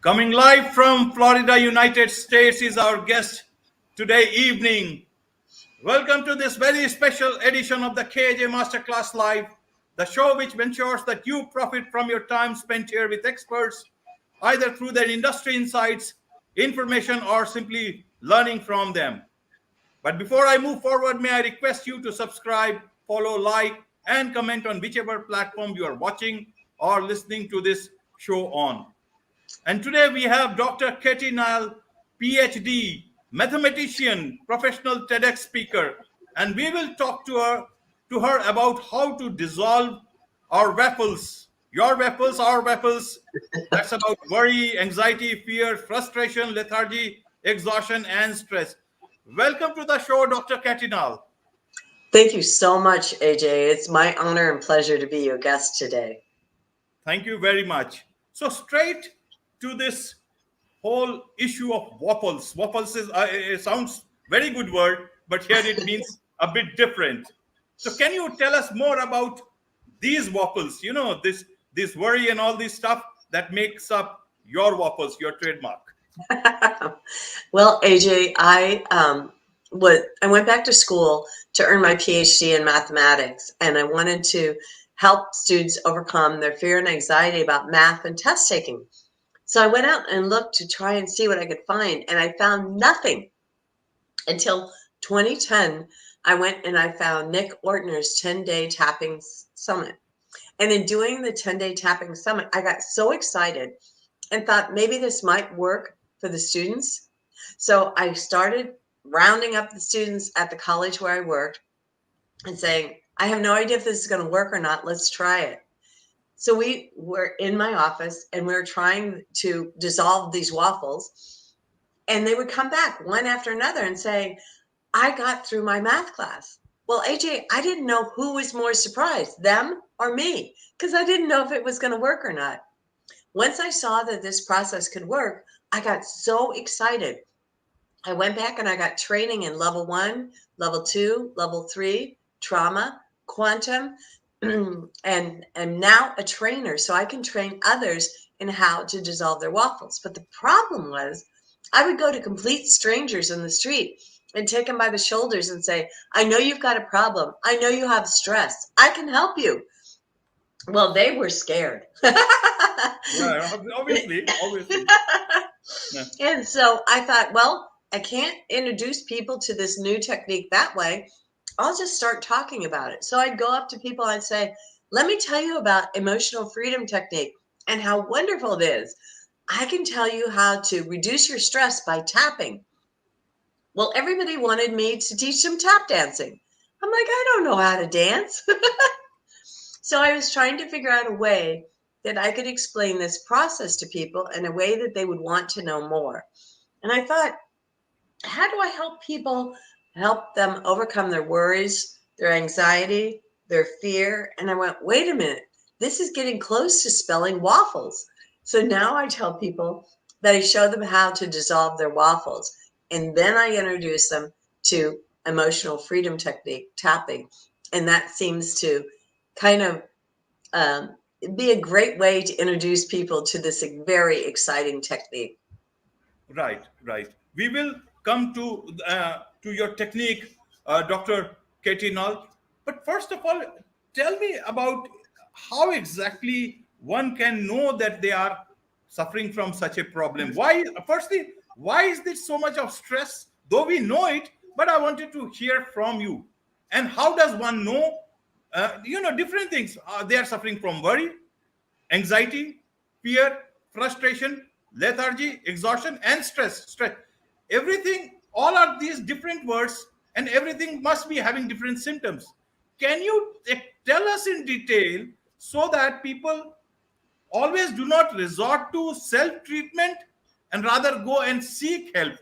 Coming live from Florida, United States is our guest today evening. Welcome to this very special edition of the KJ Masterclass Live, the show which ensures that you profit from your time spent here with experts, either through their industry insights, information, or simply learning from them. But before I move forward, may I request you to subscribe, follow, like, and comment on whichever platform you are watching or listening to this show on. And today we have Dr. Katie Nile, Ph.D., mathematician, professional TEDx speaker, and we will talk to her about how to dissolve our waffles. Your waffles, our waffles. That's about worry, anxiety, fear, frustration, lethargy, exhaustion, and stress. Welcome to the show, Dr. Katie Nile. Thank you so much, AJ. It's my honor and pleasure to be your guest today. Thank you very much. So straight to this whole issue of waffles. Waffles is it sounds very good word, but here it means a bit different. So can you tell us more about these waffles? You know, this worry and all this stuff that makes up your waffles, your trademark. Well, AJ, I went back to school to earn my PhD in mathematics, and I wanted to help students overcome their fear and anxiety about math and test taking. So I went out and looked to try and see what I could find, and I found nothing until 2010. I went and I found Nick Ortner's 10-day tapping summit. And in doing the 10-day tapping summit, I got so excited and thought maybe this might work for the students. So I started rounding up the students at the college where I worked and saying, I have no idea if this is going to work or not. Let's try it. So we were in my office and we were trying to dissolve these waffles, and they would come back one after another and say, I got through my math class. Well, AJ, I didn't know who was more surprised, them or me, because I didn't know if it was going to work or not. Once I saw that this process could work, I got so excited. I went back and I got training in level 1, level 2, level 3, trauma, quantum, and now a trainer, so I can train others in how to dissolve their waffles. But the problem was I would go to complete strangers in the street and take them by the shoulders and say, I know you've got a problem. I know you have stress. I can help you. Well, they were scared. Yeah, obviously. Yeah. And so I thought, well, I can't introduce people to this new technique that way. I'll just start talking about it. So I'd go up to people and I'd say, let me tell you about emotional freedom technique and how wonderful it is. I can tell you how to reduce your stress by tapping. Well, everybody wanted me to teach them tap dancing. I'm like, I don't know how to dance. So I was trying to figure out a way that I could explain this process to people in a way that they would want to know more. And I thought, how do I help people, help them overcome their worries, their anxiety, their fear? And I went, wait a minute, this is getting close to spelling waffles. So now I tell people that I show them how to dissolve their waffles. And then I introduce them to emotional freedom technique, tapping. And that seems to kind of be a great way to introduce people to this very exciting technique. Right. We will come to your technique, Dr. Katie Nall. But first of all, tell me about how exactly one can know that they are suffering from such a problem. Firstly, why is there so much of stress? Though we know it, but I wanted to hear from you. And how does one know, different things? They are suffering from worry, anxiety, fear, frustration, lethargy, exhaustion, and stress. Everything, all are these different words, and everything must be having different symptoms. Can you tell us in detail so that people always do not resort to self-treatment and rather go and seek help?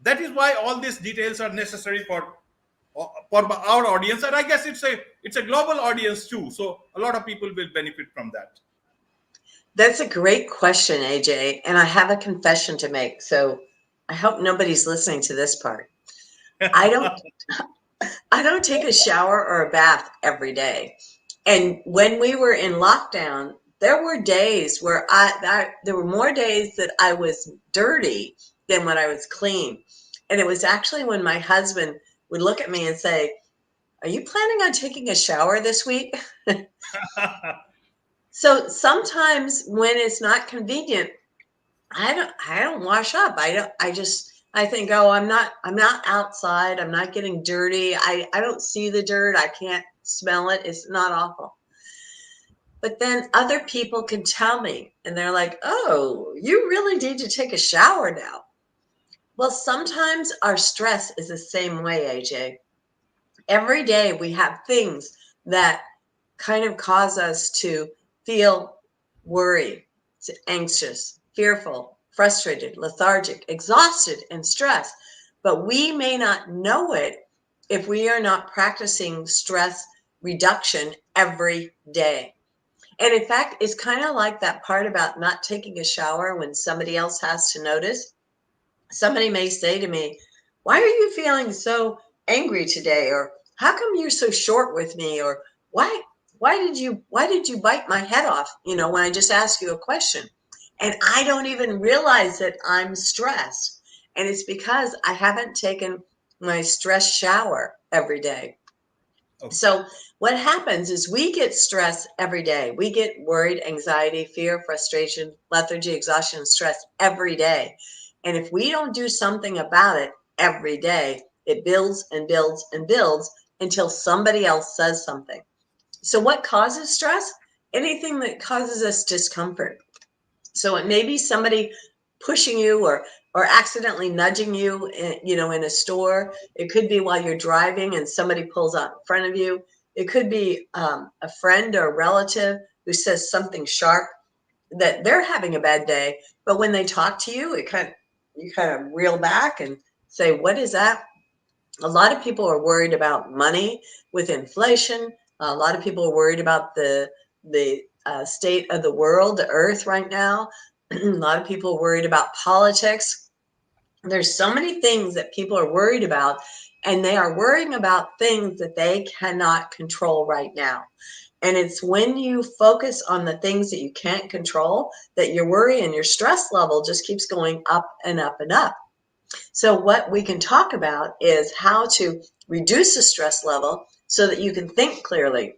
That is why all these details are necessary for our audience, and I guess it's a global audience too. So a lot of people will benefit from that. That's a great question, AJ. And I have a confession to make. So I hope nobody's listening to this part. I don't take a shower or a bath every day. And when we were in lockdown, there were days where there were more days that I was dirty than when I was clean. And it was actually when my husband would look at me and say, "Are you planning on taking a shower this week?" So sometimes when it's not convenient, I don't wash up. I think, oh, I'm not outside. I'm not getting dirty. I don't see the dirt. I can't smell it. It's not awful. But then other people can tell me and they're like, "Oh, you really need to take a shower now." Well, sometimes our stress is the same way, AJ. Every day we have things that kind of cause us to feel worried, anxious, fearful, frustrated, lethargic, exhausted, and stressed. But we may not know it if we are not practicing stress reduction every day. And in fact, it's kind of like that part about not taking a shower when somebody else has to notice. Somebody may say to me, "Why are you feeling so angry today?" Or "How come you're so short with me?" Or why did you bite my head off, when I just asked you a question? And I don't even realize that I'm stressed. And it's because I haven't taken my stress shower every day. Okay. So what happens is we get stress every day. We get worried, anxiety, fear, frustration, lethargy, exhaustion, and stress every day. And if we don't do something about it every day, it builds and builds and builds until somebody else says something. So what causes stress? Anything that causes us discomfort. So it may be somebody pushing you or accidentally nudging you, in a store. It could be while you're driving and somebody pulls out in front of you. It could be a friend or a relative who says something sharp that they're having a bad day, but when they talk to you, you kind of reel back and say, "What is that?" A lot of people are worried about money with inflation. A lot of people are worried about the state of the world, the earth right now. A lot of people are worried about politics. There's so many things that people are worried about, and they are worrying about things that they cannot control right now. And it's when you focus on the things that you can't control that your worry and your stress level just keeps going up and up and up. So what we can talk about is how to reduce the stress level so that you can think clearly.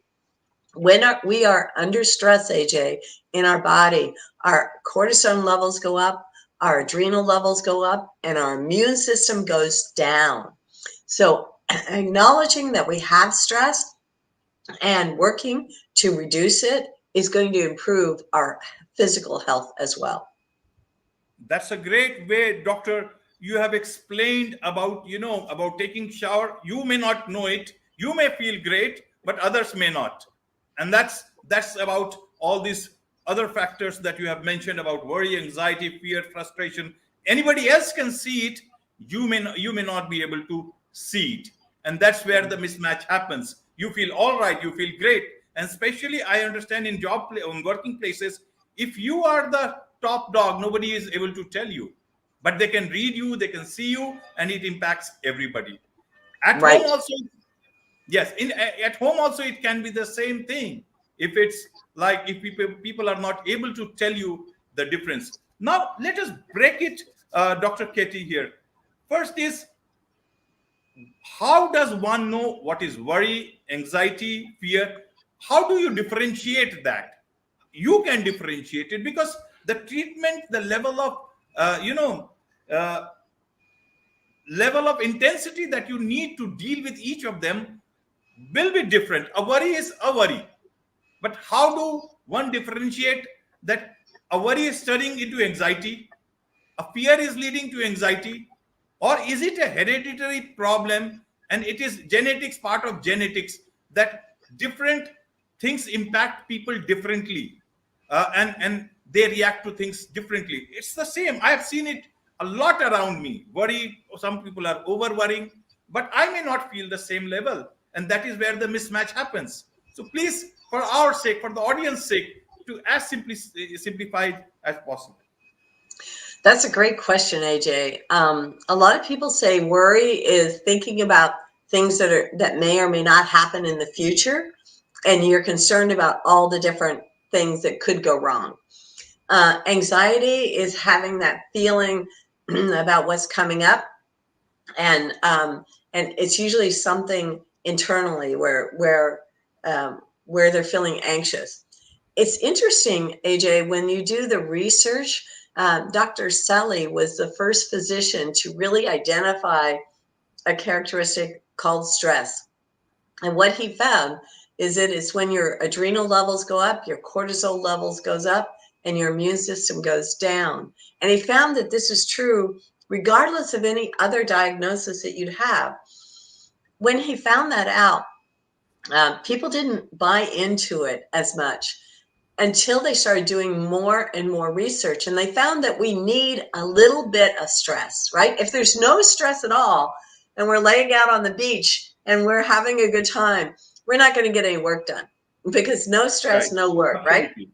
When we are under stress, AJ, in our body, our cortisol levels go up, our adrenal levels go up, and our immune system goes down. So acknowledging that we have stress and working to reduce it is going to improve our physical health as well. That's a great way, doctor. You have explained about, about taking shower. You may not know it. You may feel great, but others may not. And that's about all these other factors that you have mentioned about worry, anxiety, fear, frustration. Anybody else can see it. You may not be able to see it. And that's where the mismatch happens. You feel all right, you feel great. And especially I understand in on working places, if you are the top dog, nobody is able to tell you, but they can read you, they can see you, and it impacts everybody. At home Right. also, yes, at home also it can be the same thing. If it's like if people are not able to tell you the difference. Now let us break it, Dr. Katie here. First is, how does one know what is worry, anxiety, fear? How do you differentiate that? You can differentiate it because the treatment, the level of uh, level of intensity that you need to deal with each of them will be different. A worry is a worry, but how do one differentiate that a worry is turning into anxiety, a fear is leading to anxiety, or is it a hereditary problem and it is genetics, part of genetics, that different things impact people differently, and they react to things differently. It's the same. I have seen it a lot around me. Worry, some people are over worrying, but I may not feel the same level, and that is where the mismatch happens. So please, for our sake, for the audience sake, to as simply simplified as possible. That's a great question, AJ. A lot of people say worry is thinking about things that may or may not happen in the future, and you're concerned about all the different things that could go wrong. Anxiety is having that feeling about what's coming up, and it's usually something internally where they're feeling anxious. It's interesting, AJ, when you do the research. Dr. Selly was the first physician to really identify a characteristic called stress. And what he found is that it's when your adrenal levels go up, your cortisol levels goes up, and your immune system goes down. And he found that this is true regardless of any other diagnosis that you'd have. When he found that out, people didn't buy into it as much until they started doing more and more research. And they found that we need a little bit of stress, right? If there's no stress at all, and we're laying out on the beach and we're having a good time, we're not going to get any work done, because no stress, Right. no work, right? Absolutely.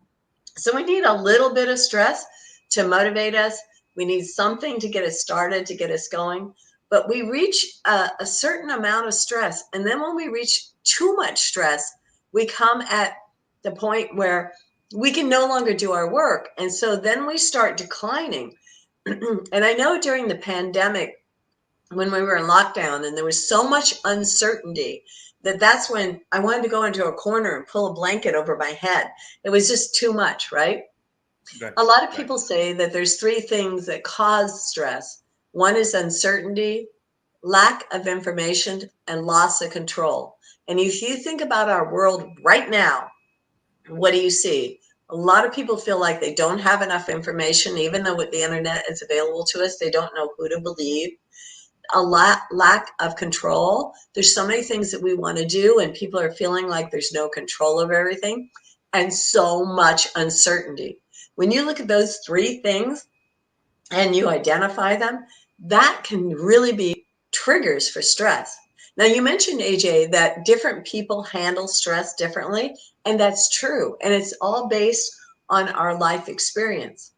So we need a little bit of stress to motivate us. We need something to get us started, to get us going. But we reach a certain amount of stress. And then when we reach too much stress, we come at the point where we can no longer do our work. And so then we start declining. And I know during the pandemic, when we were in lockdown and there was so much uncertainty, that's when I wanted to go into a corner and pull a blanket over my head. It was just too much, right? Right. A lot of Right. people say that there's three things that cause stress. One is uncertainty, lack of information, and loss of control. And if you think about our world right now, what do you see? A lot of people feel like they don't have enough information, even though with the internet is available to us, they don't know who to believe. A lack of control. There's so many things that we want to do, and people are feeling like there's no control of everything, and so much uncertainty. When you look at those three things and you identify them, that can really be triggers for stress. Now, you mentioned, AJ, that different people handle stress differently, and that's true. And it's all based on our life experience.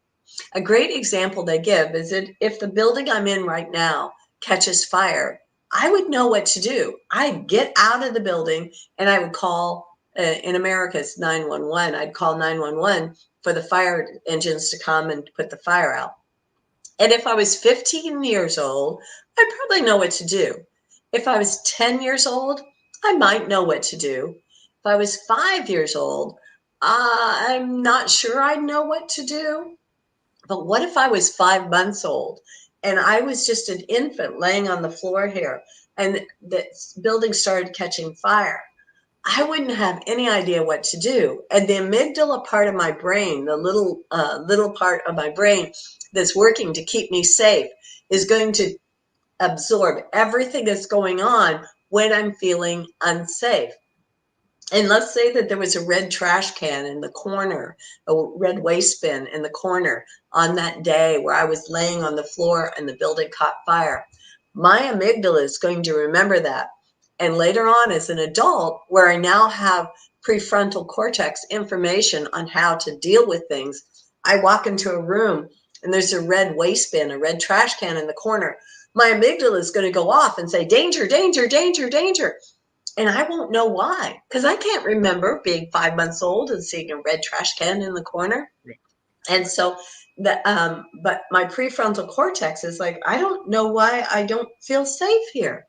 A great example they give is that if the building I'm in right now catches fire, I would know what to do. I'd get out of the building and I would call, in America, it's 911. I'd call 911 for the fire engines to come and put the fire out. And if I was 15 years old, I'd probably know what to do. If I was 10 years old, I might know what to do. If I was 5 years old, I'm not sure I'd know what to do. But what if I was 5 months old and I was just an infant laying on the floor here and the building started catching fire? I wouldn't have any idea what to do. And the amygdala part of my brain, the little part of my brain that's working to keep me safe, is going to absorb everything that's going on when I'm feeling unsafe. And let's say that there was a red trash can in the corner, a red waste bin in the corner on that day where I was laying on the floor and the building caught fire. My amygdala is going to remember that. And later on, as an adult, where I now have prefrontal cortex information on how to deal with things, I walk into a room and there's a red waste bin, a red trash can in the corner. My amygdala is going to go off and say, danger, danger, danger, danger. And I won't know why, because I can't remember being 5 months old and seeing a red trash can in the corner. Right. And so but my prefrontal cortex is like, I don't know why I don't feel safe here.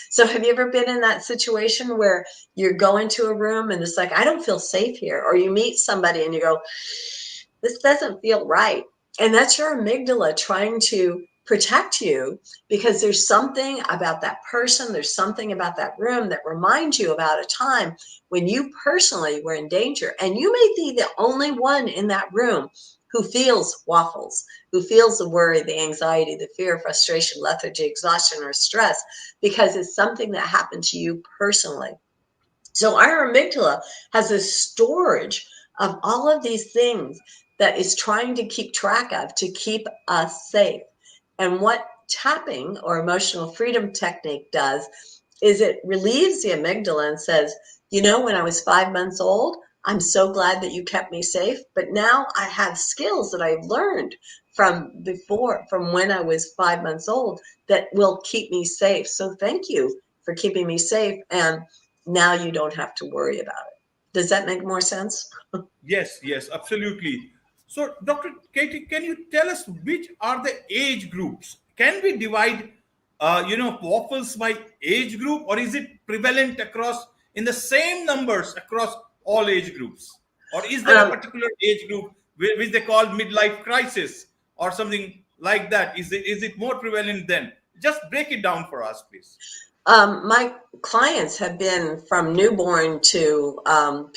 So have you ever been in that situation where you go into a room and it's like, I don't feel safe here? Or you meet somebody and you go, this doesn't feel right. And that's your amygdala trying to protect you, because there's something about that person, there's something about that room that reminds you about a time when you personally were in danger. And you may be the only one in that room who feels waffles, who feels the worry, the anxiety, the fear, frustration, lethargy, exhaustion, or stress, because it's something that happened to you personally. So our amygdala has a storage of all of these things that is trying to keep track of to keep us safe. And what tapping or emotional freedom technique does is it relieves the amygdala and says, you know, when I was 5 months old, I'm so glad that you kept me safe. But now I have skills that I've learned from before, from when I was 5 months old, that will keep me safe. So thank you for keeping me safe. And now you don't have to worry about it. Does that make more sense? Yes, yes, absolutely. So, Dr. Katie, can you tell us which are the age groups? Can we divide, waffles by age group, or is it prevalent across in the same numbers across all age groups, or is there a Um, particular age group which they call midlife crisis or something like that? Is it more prevalent then? Just break it down for us, please. my clients have been from newborn to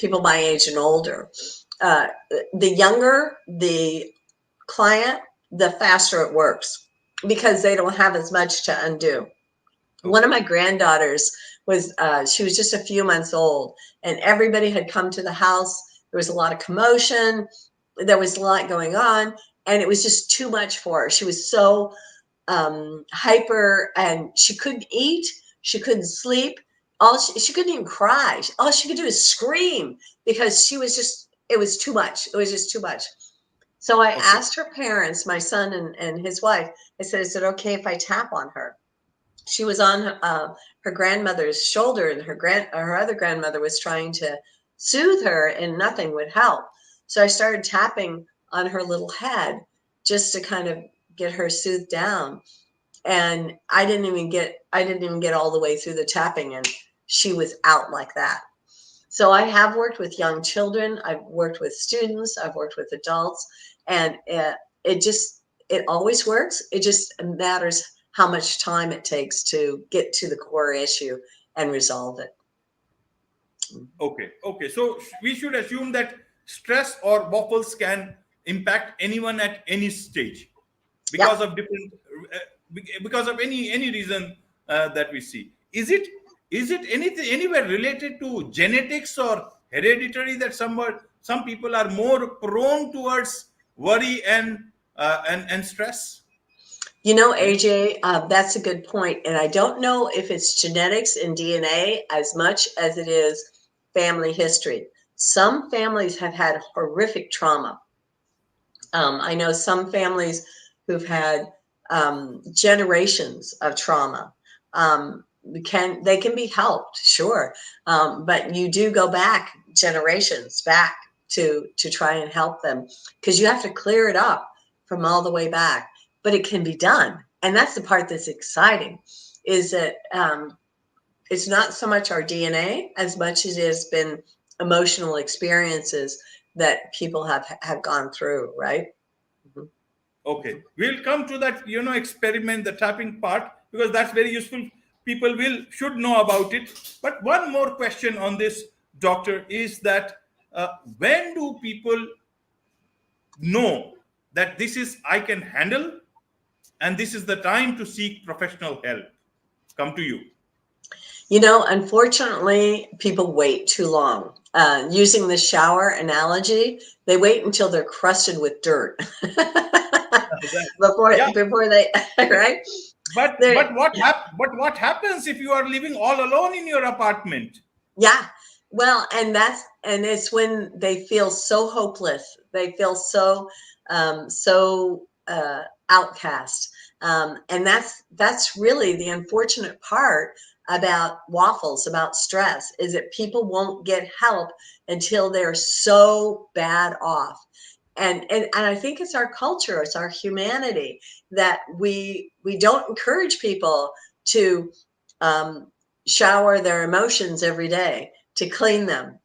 people my age and older. Uh, the younger the client, the faster it works because they don't have as much to undo. One of Okay. my granddaughters was, she was just a few months old, and everybody had come to the house. There was a lot of commotion. There was a lot going on, and it was just too much for her. She was so hyper, and she couldn't eat. She couldn't sleep. She couldn't even cry. All she could do is scream because she was just, it was too much. It was just too much. So I Okay. asked her parents, my son and his wife, I said, is it okay if I tap on her? She was on her grandmother's shoulder, and her other grandmother was trying to soothe her, and nothing would help. So I started tapping on her little head just to kind of get her soothed down. And I didn't even get all the way through the tapping, and she was out like that. So I have worked with young children, I've worked with students, I've worked with adults, and it always works. It just matters how much time it takes to get to the core issue and resolve it. Okay, okay. So we should assume that stress or waffles can impact anyone at any stage because Yep. of different, because of any reason that we see. Is it anything anywhere related to genetics or hereditary that some people are more prone towards worry and stress? Yeah. AJ, that's a good point. And I don't know if it's genetics and DNA as much as it is family history. Some families have had horrific trauma. I know some families who've had generations of trauma. They can be helped, sure, but you do go back generations back to try and help them because you have to clear it up from all the way back. But it can be done, and that's the part that's exciting. Is that it's not so much our DNA as much as it has been emotional experiences that people have gone through, right? Mhm. Okay, we'll come to that, experiment, the tapping part, because that's very useful. People will should know about it. But one more question on this, doctor, is that when do people know that this is I can handle, and this is the time to seek professional help? Come to you. Unfortunately, people wait too long. Using the shower analogy, they wait until they're crusted with dirt Right. before Yeah, before they right. but They what happens if you are living all alone in your apartment? Yeah. Well, and it's when they feel so hopeless. They feel so outcast. And that's really the unfortunate part about waffles, about stress, is that people won't get help until they're so bad off. And I think it's our culture, it's our humanity that we don't encourage people to um, shower their emotions every day, to clean them.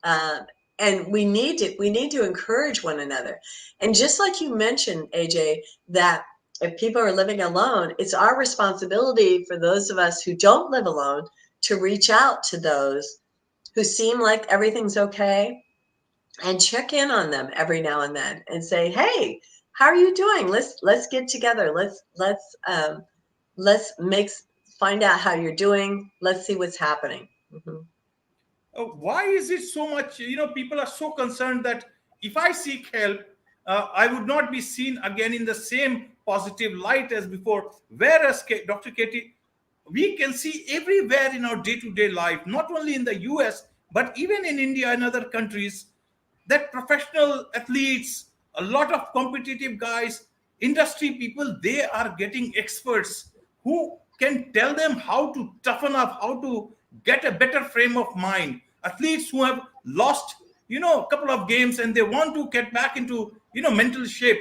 And we need to encourage one another. And just like you mentioned, AJ, that if people are living alone, it's our responsibility for those of us who don't live alone to reach out to those who seem like everything's okay and check in on them every now and then and say, hey, how are you doing? Let's get together. Let's make find out how you're doing. Let's see what's happening. Mhm. Why is it so much, people are so concerned that if I seek help, I would not be seen again in the same positive light as before, whereas Dr. Katie, we can see everywhere in our day-to-day life, not only in the US but even in India and other countries, that professional athletes, a lot of competitive guys, industry people, they are getting experts who can tell them how to toughen up, how to get a better frame of mind. Athletes who have lost a couple of games and they want to get back into, mental shape.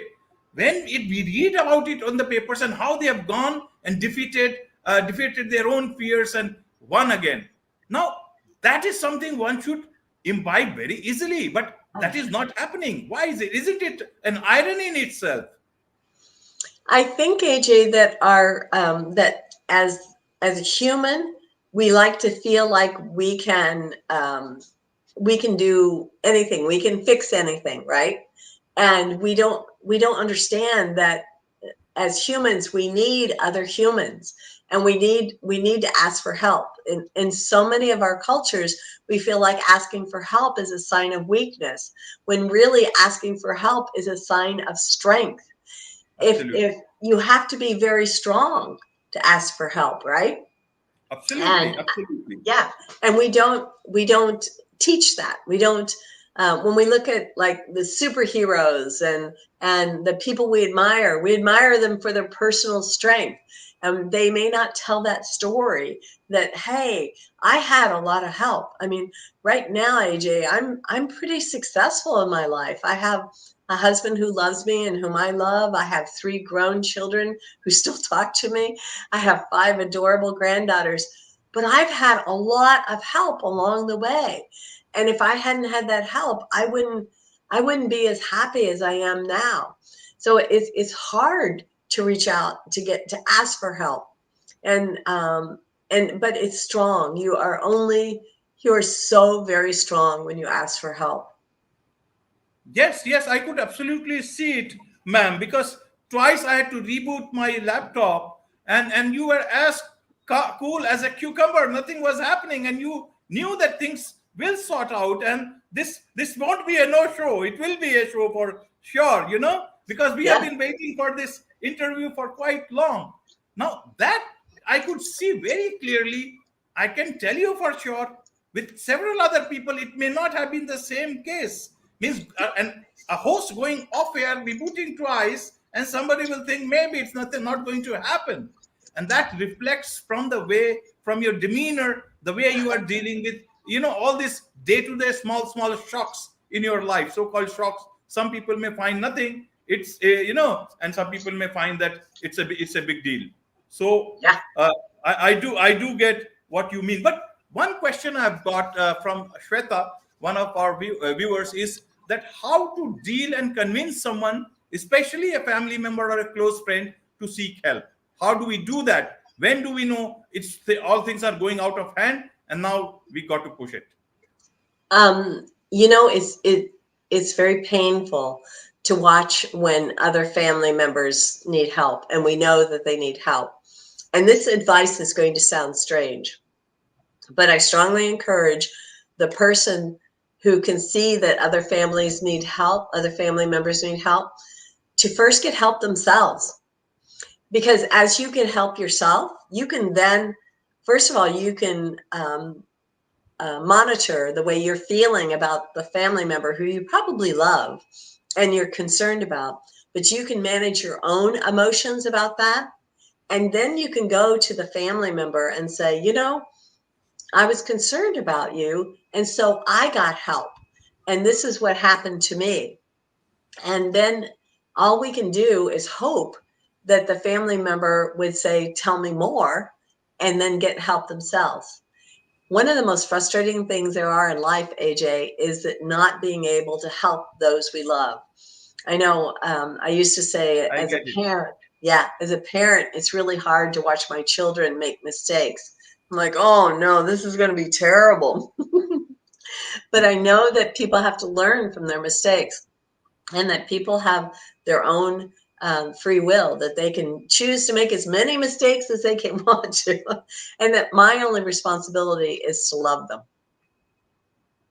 When we read about it on the papers and how they have gone and defeated their own fears and won again. Now, that is something one should imbibe very easily, but that is not happening. Why is it? Isn't it an irony in itself? I think, AJ, that our that as a human, we like to feel like we can do anything, we can fix anything, right? And we don't understand that as humans we need other humans, and we need to ask for help. In so many of our cultures, we feel like asking for help is a sign of weakness, when really asking for help is a sign of strength. If Absolutely. you have to be very strong to ask for help, right? Absolutely. And Absolutely. yeah, and we don't teach that. We don't. When we look at like the superheroes and the people we admire them for their personal strength, and they may not tell that story that, hey, I had a lot of help. I mean, right now, AJ, I'm pretty successful in my life. I have a husband who loves me and whom I love. I have 3 grown children who still talk to me. I have 5 adorable granddaughters, but I've had a lot of help along the way. And if I hadn't had that help, I wouldn't be as happy as I am now. So it's hard to reach out, to get to ask for help. And but it's strong. You are so very strong when you ask for help. Yes, yes, I could absolutely see it, ma'am, because twice I had to reboot my laptop, and you were as cool as a cucumber. Nothing was happening, and you knew that things will sort out, and this won't be a no show. It will be a show for sure, because we have Yeah. been waiting for this interview for quite long. Now that I could see very clearly, I can tell you for sure, with several other people, it may not have been the same case. Means and a host going off air, rebooting twice, and somebody will think maybe it's not going to happen, and that reflects from the way, from your demeanor, the way you are dealing with, all these day-to-day small shocks in your life, so-called shocks. Some people may find nothing. It's and some people may find that it's a big deal. So Yeah. I do get what you mean. But one question I've got from Shweta, one of our viewers, is that how to deal and convince someone, especially a family member or a close friend, to seek help. How do we do that? When do we know all things are going out of hand and now we got to push it? It's very painful to watch when other family members need help, and we know that they need help. And this advice is going to sound strange, but I strongly encourage the person who can see that other families need help, other family members need help, to first get help themselves. Because as you can help yourself, you can then, first of all, you can monitor the way you're feeling about the family member who you probably love and you're concerned about, but you can manage your own emotions about that. And then you can go to the family member and say, I was concerned about you, and so I got help. And this is what happened to me. And then all we can do is hope that the family member would say, tell me more, and then get help themselves. One of the most frustrating things there are in life, AJ, is that not being able to help those we love. I know, I used to say I as a get it. parent, yeah, as a parent, it's really hard to watch my children make mistakes. I'm like, oh no, this is going to be terrible. But I know that people have to learn from their mistakes, and that people have their own free will, that they can choose to make as many mistakes as they can want to, and that my only responsibility is to love them.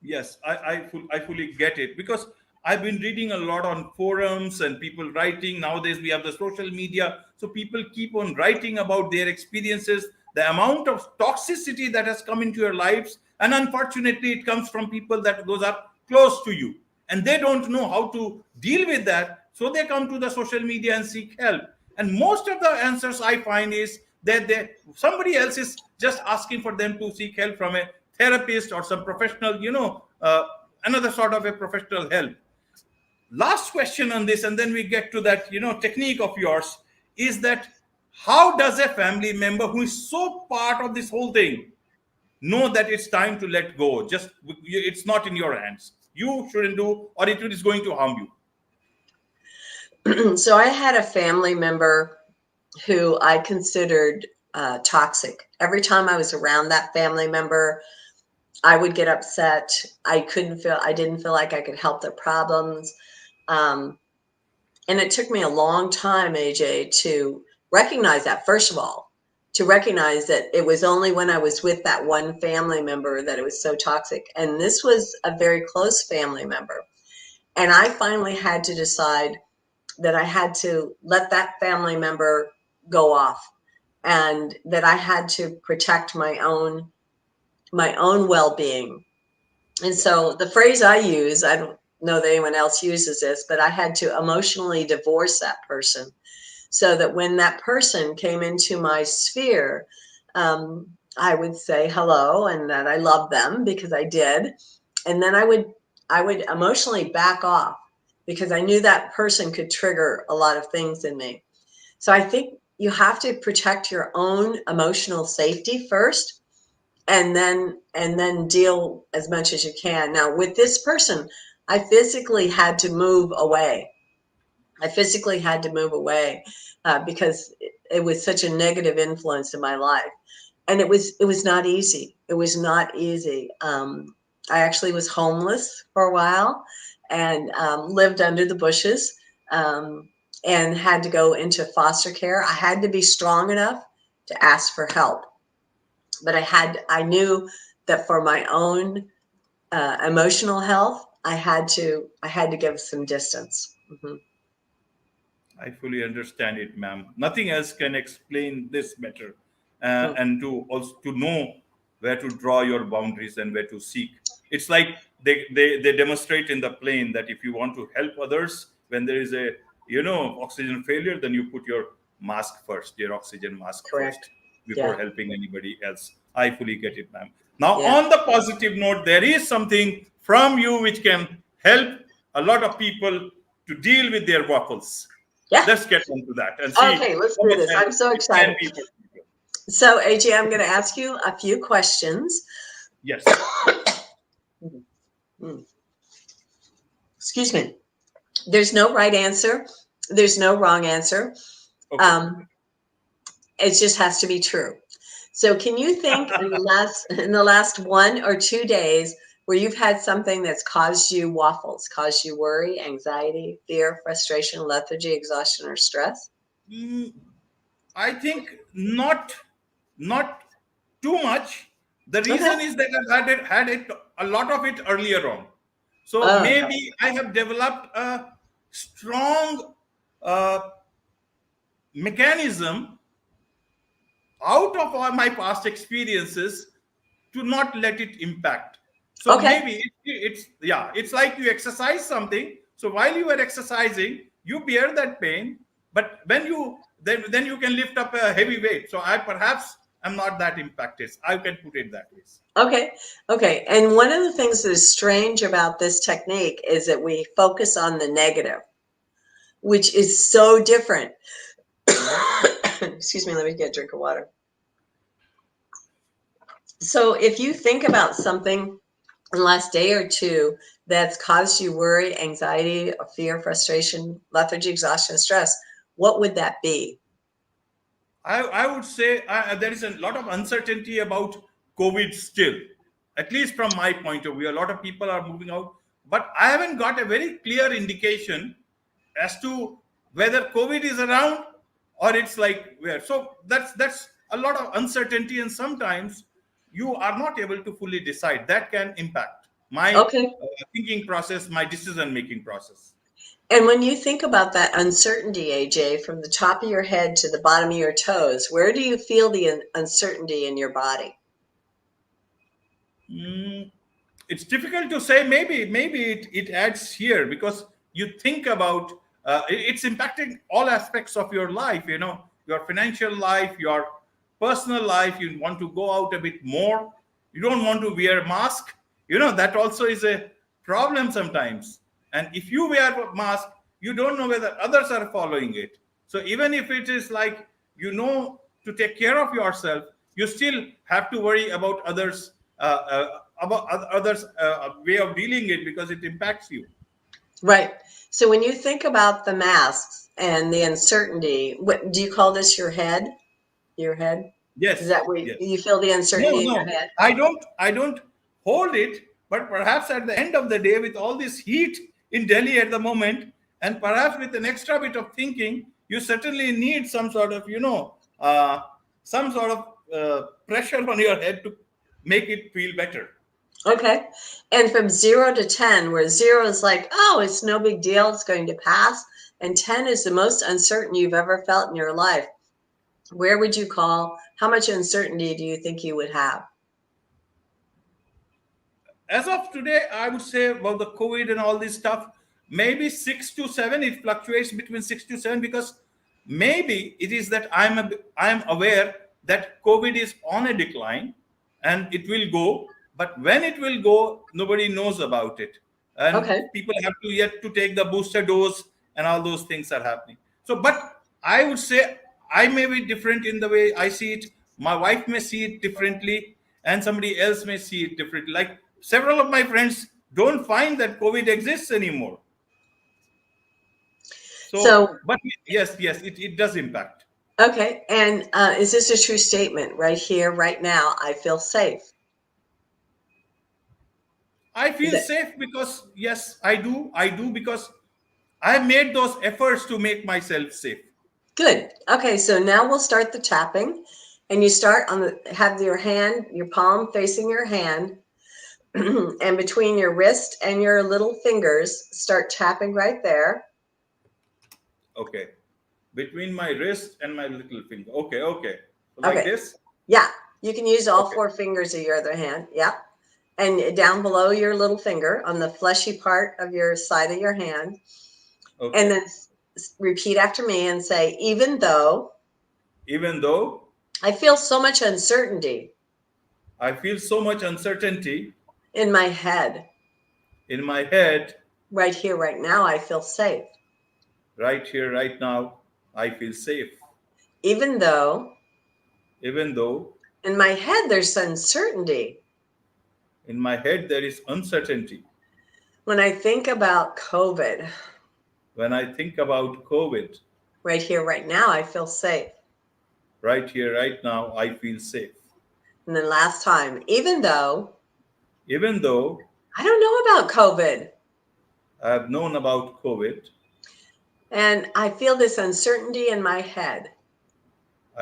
Yes, I fully get it, because I've been reading a lot on forums and people writing. Nowadays, we have the social media. So people keep on writing about their experiences, the amount of toxicity that has come into your lives. And unfortunately, it comes from people that those are close to you. And they don't know how to deal with that. So they come to the social media and seek help. And most of the answers I find is that somebody else is just asking for them to seek help from a therapist or some professional, another sort of a professional help. Last question on this, and then we get to that, technique of yours, is that how does a family member who is so part of this whole thing know that it's time to let go? Just it's not in your hands. You shouldn't do, or it is going to harm you. So I had a family member who I considered toxic. Every time I was around that family member, I would get upset. I didn't feel like I could help their problems. And it took me a long time, AJ, to recognize that, first of all, to recognize that it was only when I was with that one family member that it was so toxic. And this was a very close family member. And I finally had to decide that I had to let that family member go off, and that I had to protect my own well-being. And so the phrase I use, I don't know that anyone else uses this, but I had to emotionally divorce that person, so that when that person came into my sphere, I would say hello and that I love them, because I did. And then I would emotionally back off, because I knew that person could trigger a lot of things in me. So I think you have to protect your own emotional safety first, and then deal as much as you can. Now with this person, I physically had to move away. Because it was such a negative influence in my life, and it was not easy. It was not easy. I actually was homeless for a while, and lived under the bushes, and had to go into foster care. I had to be strong enough to ask for help, but I knew that for my own emotional health, I had to give some distance. Mm-hmm. I fully understand it, ma'am. Nothing else can explain this better, and to also to know where to draw your boundaries and where to seek. It's like they demonstrate in the plane that if you want to help others when there is a oxygen failure, then you put your mask first, your oxygen mask Correct. first before Yeah. helping anybody else. I fully get it, ma'am. Now, Yeah. on the positive note, there is something from you which can help a lot of people to deal with their waffles. Yeah. Let's get into that and see Okay, let's how do much this. help I'm so it can excited. be for people. So, AJ, I'm going to ask you a few questions. Yes. Mm. Excuse me. There's no right answer. There's no wrong answer. Okay. It just has to be true. So, can you think in the last 1 or 2 days where you've had something that's caused you waffles, caused you worry, anxiety, fear, frustration, lethargy, exhaustion, or stress? Mm, I think not too much. The Okay. reason is that I've had it a lot of it earlier on. So Okay. maybe I have developed a strong uh, mechanism out of all my past experiences to not let it impact. So Okay. maybe it's like you exercise something. So while you are exercising, you bear that pain, but when you then you can lift up a heavy weight. So I perhaps am not that impacted. I can put it that way. Okay. Okay. And one of the things that is strange about this technique is that we focus on the negative, which is so different. Excuse me, let me get a drink of water. So if you think about something in the last day or two that's caused you worry, anxiety, fear, frustration, lethargy, exhaustion, stress, what would that be? I would say there is a lot of uncertainty about COVID still, at least from my point of view. A lot of people are moving out, but I haven't got a very clear indication as to whether COVID is around or it's like where. So that's a lot of uncertainty, and sometimes you are not able to fully decide. That can impact my Okay. thinking process, my decision making process. And when you think about that uncertainty, AJ, from the top of your head to the bottom of your toes, where do you feel the uncertainty in your body? Mm, it's difficult to say. Maybe it adds here because you think about it's impacting all aspects of your life. Your financial life, your personal life. You want to go out a bit more. You don't want to wear a mask. That also is a problem sometimes. And if you wear a mask, you don't know whether others are following it. So even if it is like, to take care of yourself, you still have to worry about others way of dealing it, because it impacts you. Right. So when you think about the masks and the uncertainty, what do you call this, your head? Your head? Is Yes, that where yes. you feel the No, uncertainty in your no, head? I don't hold it, but perhaps at the end of the day, with all this heat in Delhi at the moment, and perhaps with an extra bit of thinking, you certainly need some sort of, pressure on your head to make it feel better. Okay. And from 0 to 10, where 0 is like, oh, it's no big deal, it's going to pass, and 10 is the most uncertain you've ever felt in your life, where would you call, how much uncertainty do you think you would have? As of today, I would say about the COVID and all this stuff, maybe 6 to 7. It fluctuates between 6 to 7, because maybe it is that I'm aware that COVID is on a decline and it will go, but when it will go, nobody knows about it, and Okay. people have to yet to take the booster dose, and all those things are happening. So, but I would say I may be different in the way I see it. My wife may see it differently, and somebody else may see it differently. Like several of my friends don't find that COVID exists anymore. So, So, but yes, it does impact. okay. And is this a true statement? Right here, right now, I feel safe. I Is feel it safe because, yes, I do because I have made those efforts to make myself safe. good? Okay. So now we'll start the tapping. And you start on have your hand, your palm facing your hand, and between your wrist and your little fingers, start tapping right there. Okay. Between my wrist and my little finger. Okay, okay. So like Okay. this? Yeah. You can use all Okay, 4 fingers of your other hand. Yeah. And down below your little finger on the fleshy part of your side of your hand. And okay. then repeat after me and say, even though Even though I feel so much uncertainty I feel so much uncertainty in my head, in my head, right here, right now, I feel safe. right here, right now, I feel safe. Even though Even though in my head there's uncertainty, in my head there is uncertainty. when I think about COVID, When I think about COVID, right here, right now, I feel safe. right here, right now, I feel safe. And then last time, even though Even though I don't know about COVID I have known about COVID, and I feel this uncertainty in my head,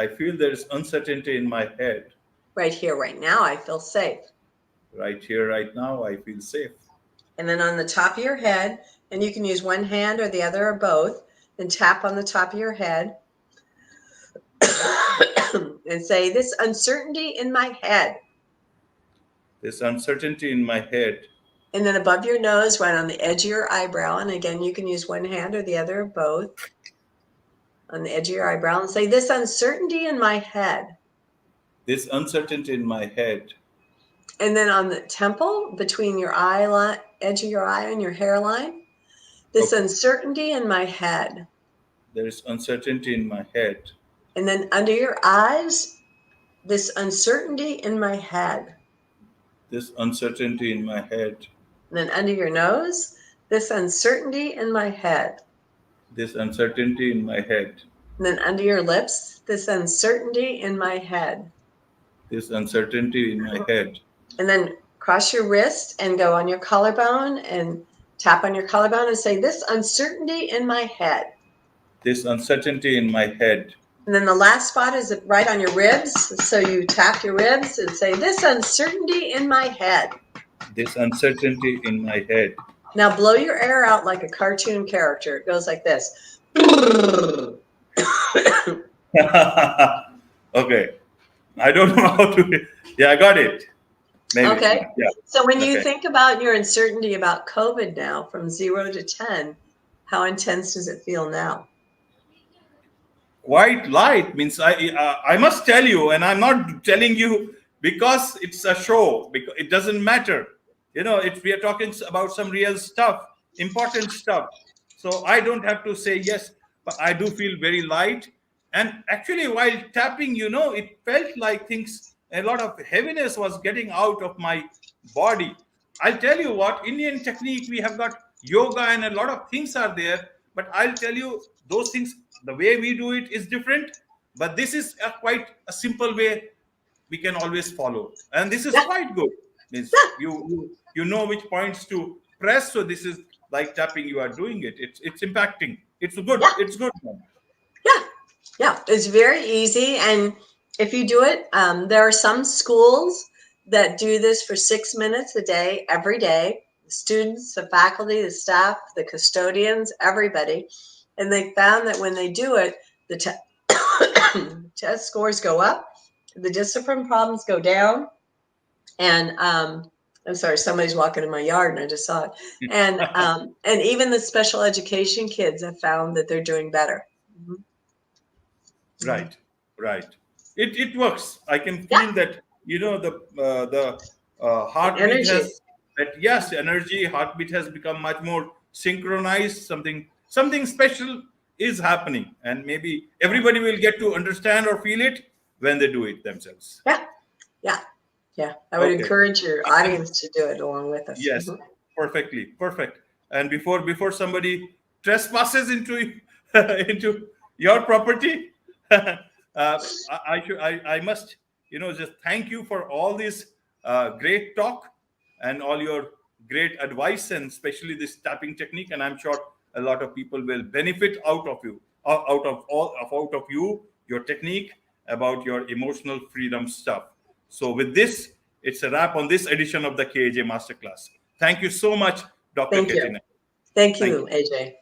I feel there is uncertainty in my head. right here, right now, I feel safe. Right here, right now, I feel safe. And then on the top of your head, and you can use one hand or the other or both, and tap on the top of your head and say, this uncertainty in my head. This uncertainty in my head. And then above your nose, right on the edge of your eyebrow, and again, you can use one hand or the other or both on the edge of your eyebrow and say, this uncertainty in my head. This uncertainty in my head. And then on the temple, between your eye line, edge of your eye and your hairline, this Okay. uncertainty in my head. There is uncertainty in my head. And then under your eyes, this uncertainty in my head. This uncertainty in my head. And then under your nose, this uncertainty in my head. This uncertainty in my head. And then under your lips, this uncertainty in my head. This uncertainty in my head. And then cross your wrist and go on your collarbone and tap on your collarbone and say, this uncertainty in my head. This uncertainty in my head. And then the last spot is right on your ribs. So you tap your ribs and say, this uncertainty in my head. This uncertainty in my head. Now blow your air out like a cartoon character. It goes like this. Okay. I don't know how to. Yeah, I got it. Maybe. Okay. Yeah. So when you Okay. think about your uncertainty about COVID now, from 0 to 10, how intense does it feel now? Quite light means I must tell you, and I'm not telling you because it's a show, because it doesn't matter. we are talking about some real stuff, important stuff. So I don't have to say yes, but I do feel very light. And actually, while tapping, it felt like a lot of heaviness was getting out of my body. I'll tell you what, Indian technique, we have got yoga and a lot of things are there, but I'll tell you those things, the way we do it is different. But this is quite a simple way we can always follow. And this is Yeah, quite good. Means yeah, you know which points to press. So this is like tapping, you are doing it. It's impacting. It's good. yeah, It's good. yeah, yeah. It's very easy, and if you do it, there are some schools that do this for 6 minutes a day, every day. The students, the faculty, the staff, the custodians, everybody, and they found that when they do it, the test scores go up, the discipline problems go down, and I'm sorry, somebody's walking in my yard, and I just saw it. And even the special education kids have found that they're doing better. Mhm. Mhm. Right, right. It works. I can Yeah, feel that. The the heartbeat energy. has that. Yes, energy. Heartbeat has become much more synchronized. Something special is happening, and maybe everybody will get to understand or feel it when they do it themselves. Yeah, yeah, yeah. I would Okay. encourage your audience to do it along with us. Yes, Mhm. perfectly, perfect. And before somebody trespasses into into your property, I must just thank you for all this great talk and all your great advice, and especially this tapping technique. And I'm sure a lot of people will benefit out of you, out of you, your technique about your emotional freedom stuff. So with this, it's a wrap on this edition of the KAJ Masterclass. Thank you so much, Dr. Thank you. Katina. Thank Thank you, you. AJ.